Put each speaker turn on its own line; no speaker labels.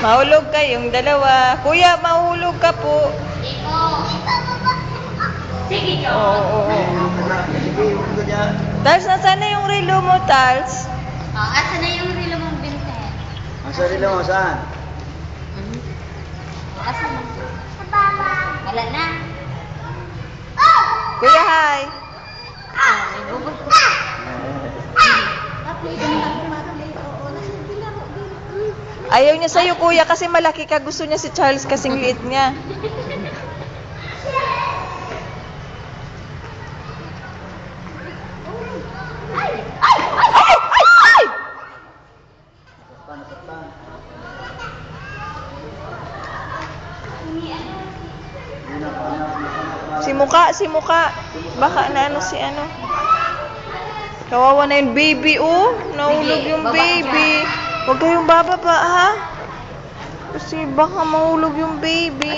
Mahulog kayong dalawa. Kuya, mahulog ka po.
Sige, Jo.
Oo.
Sige, huwag ko dyan.
Tals, nasaan na yung relo mo, Tals?
Asa na yung relo mong binten?
Ang sarili mo, saan?
Asa na? Wala na.
Kuya, hi.
May bubog ko.
Ayaw niya sa'yo, kuya, kasi malaki ka. Gusto niya si Charles kasing liit niya. Si Muka. Baka na ano si ano. Kawawa na yung baby, oh. Nahulog yung baby. Huwag kayong bababa, ha? Kasi baka mahulog yung baby.